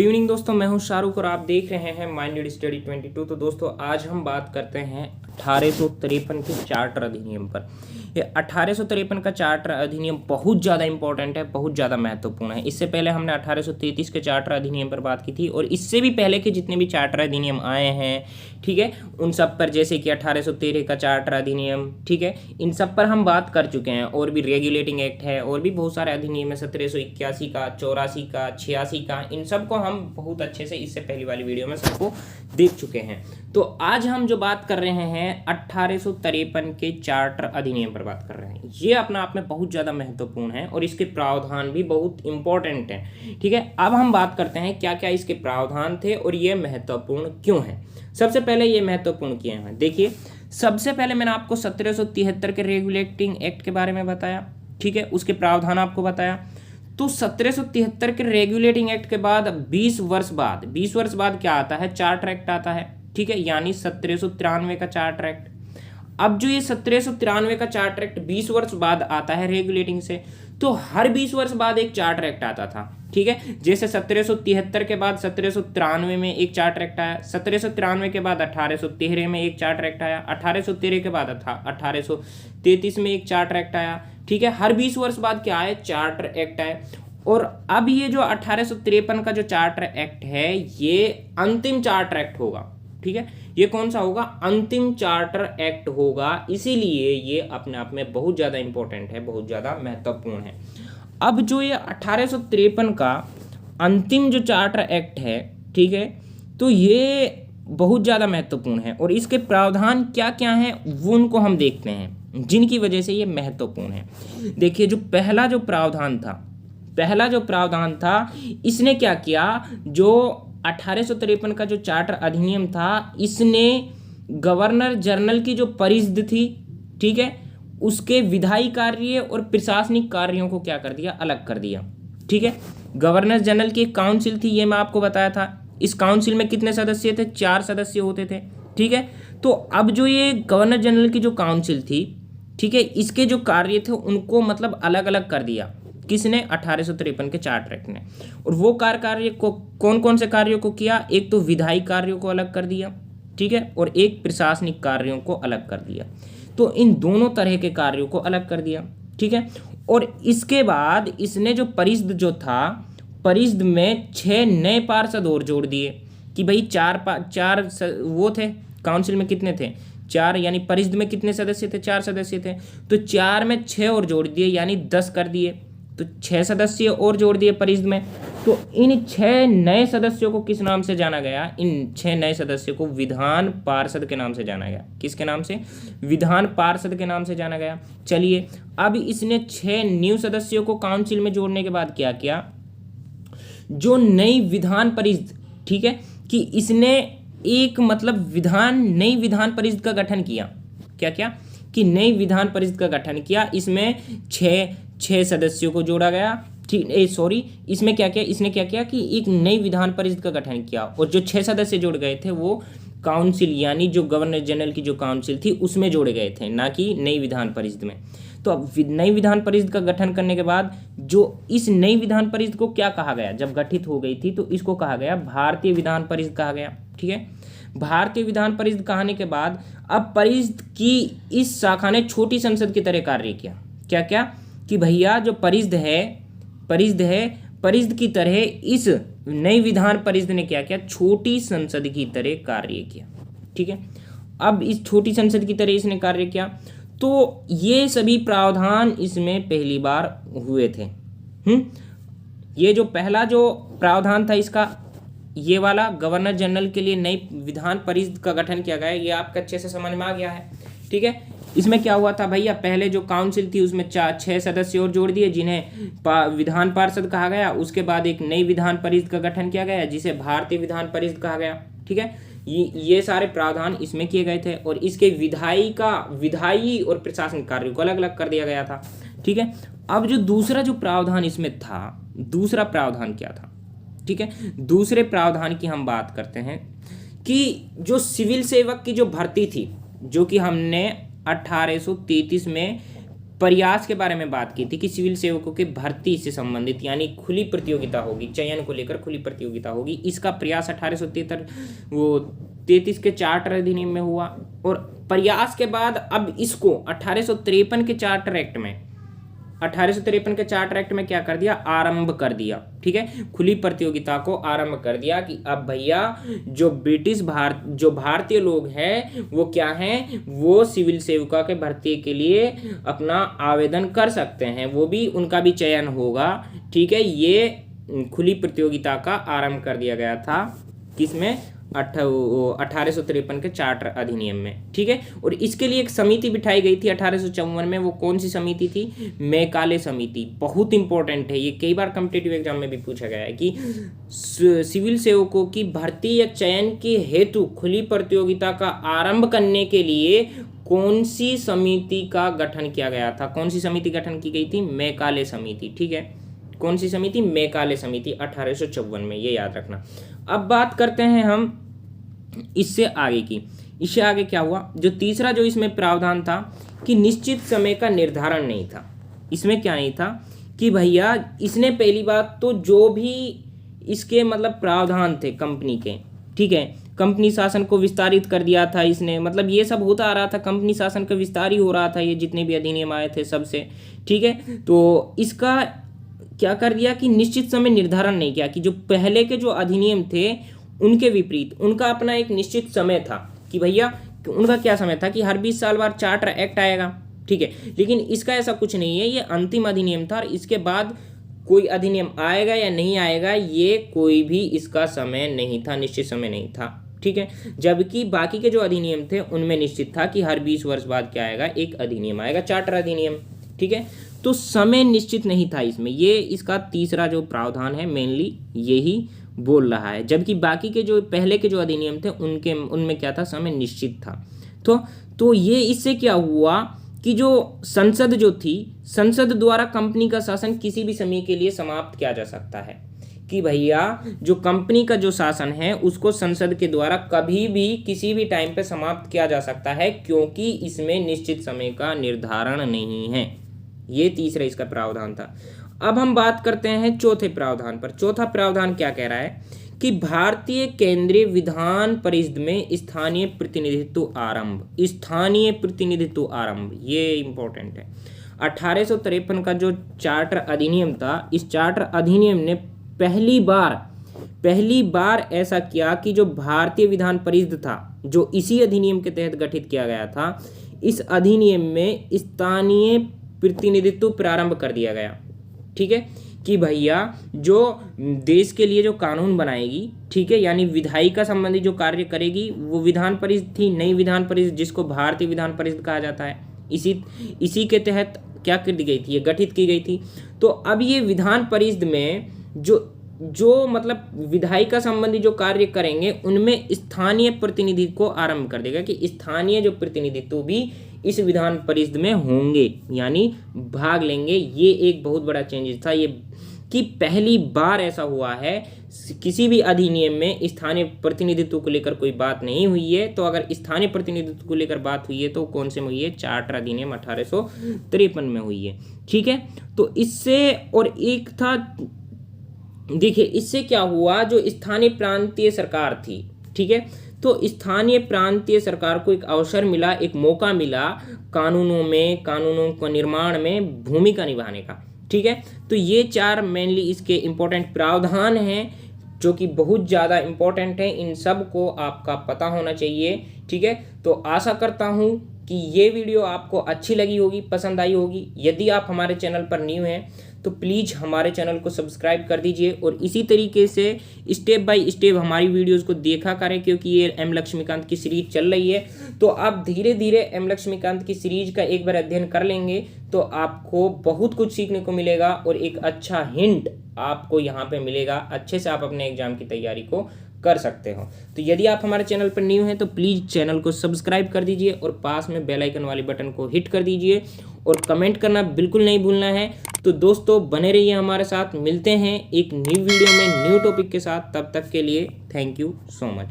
Evening दोस्तों, मैं हूं शाहरुख और आप देख रहे हैं माइंडेड स्टडी 22। तो दोस्तों आज हम बात करते हैं 1853 के चार्टर अधिनियम पर। ये 1853 का चार्टर अधिनियम बहुत ज़्यादा इंपॉर्टेंट है, बहुत ज़्यादा महत्वपूर्ण है। इससे पहले हमने 1833 के चार्टर अधिनियम पर बात की थी और इससे भी पहले के जितने भी चार्टर अधिनियम आए हैं, ठीक है, उन सब पर, जैसे कि 1813 का चार्टर अधिनियम, ठीक है, इन सब पर हम बात कर चुके हैं। और भी रेगुलेटिंग एक्ट है और भी बहुत सारे अधिनियम है, 1781 का, 84 का, 86 का, इन सबको हम बहुत अच्छे से इससे पहली वाली वीडियो में सबको देख चुके हैं। तो आज हम जो बात कर रहे हैं 1853 के चार्टर अधिनियम पर बात कर रहे हैं। ये अपना आप में बहुत ज़्यादा महत्वपूर्ण है और इसके प्रावधान भी बहुत इंपॉर्टेंट हैं, ठीक है। अब हम बात करते हैं क्या क्या इसके प्रावधान थे और ये महत्वपूर्ण क्यों है। सबसे पहले ये महत्वपूर्ण क्यों है, देखिए, सबसे पहले मैंने आपको 1773 के रेगुलेटिंग एक्ट के बारे में बताया, ठीक है, उसके प्रावधान आपको बताया। तो 1773 के रेगुलेटिंग एक्ट के बाद 20 वर्ष बाद क्या आता है, चार्टर एक्ट आता है, ठीक है, यानी 1793 का चार्टर एक्ट। अब जो ये 1793 का चार्टर एक्ट 20 वर्ष बाद आता है रेगुलेटिंग से, तो हर 20 वर्ष बाद एक चार्टर एक्ट आता था, ठीक है। जैसे 1773 के बाद 1793 में एक चार्टर एक्ट आया, 1793 के बाद 1813 में एक चार्टर एक्ट आया, 1813 के बाद 1833 में एक चार्टर एक्ट आया, ठीक है। हर 20 वर्ष बाद क्या आए, चार्टर एक्ट आए। और अब ये जो 1853 का जो चार्टर एक्ट है, ये अंतिम चार्टर एक्ट होगा, ठीक है। ये कौन सा होगा, अंतिम चार्टर एक्ट होगा, इसीलिए ये अपने आप में बहुत ज़्यादा इंपॉर्टेंट है, बहुत ज़्यादा महत्वपूर्ण है। अब जो ये 1853 का अंतिम जो चार्टर एक्ट है, ठीक है, तो ये बहुत ज़्यादा महत्वपूर्ण है और इसके प्रावधान क्या क्या हैं वो उनको हम देखते हैं, जिनकी वजह से ये महत्वपूर्ण है। देखिए, जो पहला जो प्रावधान था, इसने क्या किया, जो 1853 का जो चार्टर अधिनियम था, इसने गवर्नर जनरल की जो परिषद थी, ठीक है, उसके विधायी कार्य और प्रशासनिक कार्यों को क्या कर दिया, अलग कर दिया, ठीक है। गवर्नर जनरल की एक काउंसिल थी, ये मैं आपको बताया था। इस काउंसिल में कितने सदस्य थे, 4 सदस्य होते थे, ठीक है। तो अब जो ये गवर्नर जनरल की जो काउंसिल थी, ठीक है, इसके जो कार्य थे उनको मतलब अलग अलग कर दिया, किसने, 1853 के चार्टर एक्ट ने। और वो कार्य को कौन कौन से कार्यों को किया, एक तो विधायी कार्यों को अलग कर दिया, ठीक है, और एक प्रशासनिक कार्यों को अलग कर दिया। तो इन दोनों तरह के कार्यों को अलग कर दिया, ठीक है। और इसके बाद इसने जो परिषद जो था, परिषद में 6 नए पार्षद और जोड़ दिए कि भाई चार वो थे, काउंसिल में कितने थे, 4, यानी परिषद में कितने सदस्य थे, 4 सदस्य थे, तो 4 में 6 और जोड़ दिए, यानी 10 कर दिए, तो 6 सदस्य और जोड़ दिए परिषद में। तो इन 6 नए सदस्यों को किस नाम से जाना गया, इन 6 नए सदस्यों को विधान पार्षद के नाम से जाना गया। किसके नाम से, विधान पार्षद के नाम से जाना गया। चलिए, अब इसने 6 न्यू सदस्यों को काउंसिल में जोड़ने के बाद क्या किया, जो नई विधान परिषद, ठीक है, कि इसने एक मतलब नई विधान परिषद का गठन किया। क्या क्या, कि नई विधान परिषद का गठन किया। इसमें 6 सदस्यों को जोड़ा गया, ठीक, इसमें क्या किया, इसने क्या किया कि एक नई विधान परिषद का गठन किया और जो 6 सदस्य जोड़ गए थे वो काउंसिल, यानी जो गवर्नर जनरल की जो काउंसिल थी उसमें जोड़े गए थे, ना कि नई विधान परिषद में। तो अब नई विधान परिषद का गठन करने के बाद जो इस नई विधान परिषद को क्या कहा गया, जब गठित हो गई थी तो इसको कहा गया भारतीय विधान परिषद कहा गया, ठीक है। भारतीय विधान परिषद कहने के बाद अब परिषद की इस शाखा ने छोटी संसद की तरह कार्य किया। क्या क्या, कि भैया जो परिषद की तरह इस नई विधान परिषद ने क्या किया, छोटी संसद की तरह कार्य किया, ठीक है। अब इस छोटी संसद की तरह इसने कार्य किया, तो ये सभी प्रावधान इसमें पहली बार हुए थे। ये जो पहला जो प्रावधान था इसका, ये वाला गवर्नर जनरल के लिए नई विधान परिषद का गठन किया गया, ये आपका अच्छे से समझ में आ गया है, ठीक है। इसमें क्या हुआ था भैया, पहले जो काउंसिल थी उसमें 6 सदस्य और जोड़ दिए, जिन्हें विधान पार्षद कहा गया। उसके बाद एक नई विधान परिषद का गठन किया गया जिसे भारतीय विधान परिषद कहा गया, ठीक है। ये सारे प्रावधान इसमें किए गए थे और इसके विधायी और प्रशासनिक कार्यों को अलग अलग कर दिया गया था, ठीक है। अब जो दूसरा जो प्रावधान इसमें था, दूसरा प्रावधान क्या था, ठीक है, दूसरे प्रावधान की हम बात करते हैं कि जो सिविल सेवक की जो भर्ती थी, जो कि हमने 1833 में प्रयास के बारे में बात की थी कि सिविल सेवकों की भर्ती से संबंधित यानी खुली प्रतियोगिता होगी, चयन को लेकर खुली प्रतियोगिता होगी। इसका प्रयास 1833 के चार्टर अधिनियम में हुआ और प्रयास के बाद अब इसको 1853 के चार्टर एक्ट में क्या कर दिया, आरंभ कर दिया। ठीक है, खुली प्रतियोगिता को आरंभ कर दिया कि अब भैया जो भारतीय लोग हैं वो क्या हैं, वो सिविल सेविका के भर्ती के लिए अपना आवेदन कर सकते हैं, वो भी उनका भी चयन होगा। ठीक है, ये खुली प्रतियोगिता का आरंभ कर दिया गया था किसमें, 1853 के चार्टर अधिनियम में। ठीक है, और इसके लिए एक समिति बिठाई गई थी 1854 में। वो कौन सी समिति थी, मैकाले समिति। बहुत इंपॉर्टेंट है ये, कई बार कॉम्पिटिटिव एग्जाम में भी पूछा गया है कि सिविल सेवकों की भर्ती या चयन के हेतु खुली प्रतियोगिता का आरंभ करने के लिए कौन सी समिति का गठन किया गया था। कौन सी समिति गठन की गई थी, मैकाले समिति। ठीक है, कौन सी समिति, मैकाले समिति 1854 में, ये याद रखना। अब बात करते हैं हम इससे आगे की। इससे आगे क्या हुआ, जो तीसरा जो इसमें प्रावधान था कि निश्चित समय का निर्धारण नहीं था। इसमें क्या नहीं था कि भैया इसने पहली बात तो जो भी इसके मतलब प्रावधान थे कंपनी के, ठीक है, कंपनी शासन को विस्तारित कर दिया था इसने, मतलब ये सब होता आ रहा था, कंपनी शासन का विस्तार ही हो रहा था, ये जितने भी अधिनियम आए थे सबसे। ठीक है, तो इसका क्या कर दिया कि निश्चित समय निर्धारण नहीं किया, कि जो पहले के जो अधिनियम थे उनके विपरीत उनका अपना एक निश्चित समय था कि भैया उनका क्या समय था कि हर 20 साल बाद चार्टर एक्ट आएगा। ठीक है, लेकिन इसका ऐसा कुछ नहीं है, ये अंतिम अधिनियम था और इसके बाद कोई अधिनियम आएगा या नहीं आएगा ये कोई भी इसका समय नहीं था, निश्चित समय नहीं था। ठीक है, जबकि बाकी के जो अधिनियम थे उनमें निश्चित था कि हर 20 वर्ष बाद क्या आएगा, एक अधिनियम आएगा, चार्टर अधिनियम। ठीक है, तो समय निश्चित नहीं था इसमें, ये इसका तीसरा जो प्रावधान है मेनली यही बोल रहा है। जबकि बाकी के जो पहले के जो अधिनियम थे उनमें क्या था, समय निश्चित था। तो ये इससे क्या हुआ कि जो संसद जो थी, संसद द्वारा कंपनी का शासन किसी भी समय के लिए समाप्त किया जा सकता है, कि भैया जो कंपनी का जो शासन है उसको संसद के द्वारा कभी भी किसी भी टाइम पे समाप्त किया जा सकता है, क्योंकि इसमें निश्चित समय का निर्धारण नहीं है। ये तीसरा इसका प्रावधान था। अब हम बात करते हैं चौथे प्रावधान पर। चौथा प्रावधान क्या कह रहा है कि भारतीय केंद्रीय विधान परिषद में स्थानीय प्रतिनिधित्व आरंभ, ये इंपॉर्टेंट है। 1853 का जो चार्टर अधिनियम था, इस चार्टर अधिनियम ने पहली बार ऐसा किया कि जो भारतीय विधान परिषद था, जो इसी अधिनियम के तहत गठित किया गया था, इस अधिनियम में स्थानीय प्रतिनिधित्व प्रारंभ कर दिया गया। ठीक है, कि भैया जो देश के लिए जो कानून बनाएगी, ठीक है, यानी विधायिका संबंधी जो कार्य करेगी वो विधान परिषद थी, नई विधान परिषद जिसको भारतीय विधान परिषद कहा जाता है, इसी के तहत क्या कर दी गई थी, ये गठित की गई थी। तो अब ये विधान परिषद में जो मतलब विधायिका संबंधी जो कार्य करेंगे उनमें स्थानीय प्रतिनिधित्व को आरंभ कर देगा, कि स्थानीय जो प्रतिनिधित्व भी इस विधान परिषद में होंगे, यानी भाग लेंगे। ये एक बहुत बड़ा चेंजेस था, ये कि पहली बार ऐसा हुआ है किसी भी अधिनियम में स्थानीय प्रतिनिधित्व को लेकर कोई बात नहीं हुई है। तो अगर स्थानीय प्रतिनिधित्व को लेकर बात हुई है तो कौन से में हुई है, चार्टर अधिनियम 1853 में हुई है। ठीक है, तो इससे और एक था, देखिए इससे क्या हुआ, जो स्थानीय प्रांतीय सरकार थी, ठीक है, तो स्थानीय प्रांतीय सरकार को एक अवसर मिला, एक मौका मिला कानूनों का निर्माण में भूमिका निभाने का। ठीक है, तो ये चार मेनली इसके इम्पोर्टेंट प्रावधान हैं जो कि बहुत ज़्यादा इम्पोर्टेंट है, इन सब को आपका पता होना चाहिए। ठीक है, तो आशा करता हूँ कि ये वीडियो आपको अच्छी लगी होगी, पसंद आई होगी। यदि आप हमारे चैनल पर न्यू हैं तो प्लीज़ हमारे चैनल को सब्सक्राइब कर दीजिए और इसी तरीके से स्टेप बाय स्टेप हमारी वीडियोस को देखा करें, क्योंकि ये एम लक्ष्मीकांत की सीरीज चल रही है। तो आप धीरे धीरे एम लक्ष्मीकांत की सीरीज का एक बार अध्ययन कर लेंगे तो आपको बहुत कुछ सीखने को मिलेगा और एक अच्छा हिंट आपको यहाँ पे मिलेगा, अच्छे से आप अपने एग्जाम की तैयारी को कर सकते हो। तो यदि आप हमारे चैनल पर न्यू हैं तो प्लीज़ चैनल को सब्सक्राइब कर दीजिए और पास में बेल आइकन वाले बटन को हिट कर दीजिए और कमेंट करना बिल्कुल नहीं भूलना है। तो दोस्तों बने रहिए हमारे साथ, मिलते हैं एक न्यू वीडियो में न्यू टॉपिक के साथ। तब तक के लिए थैंक यू सो मच।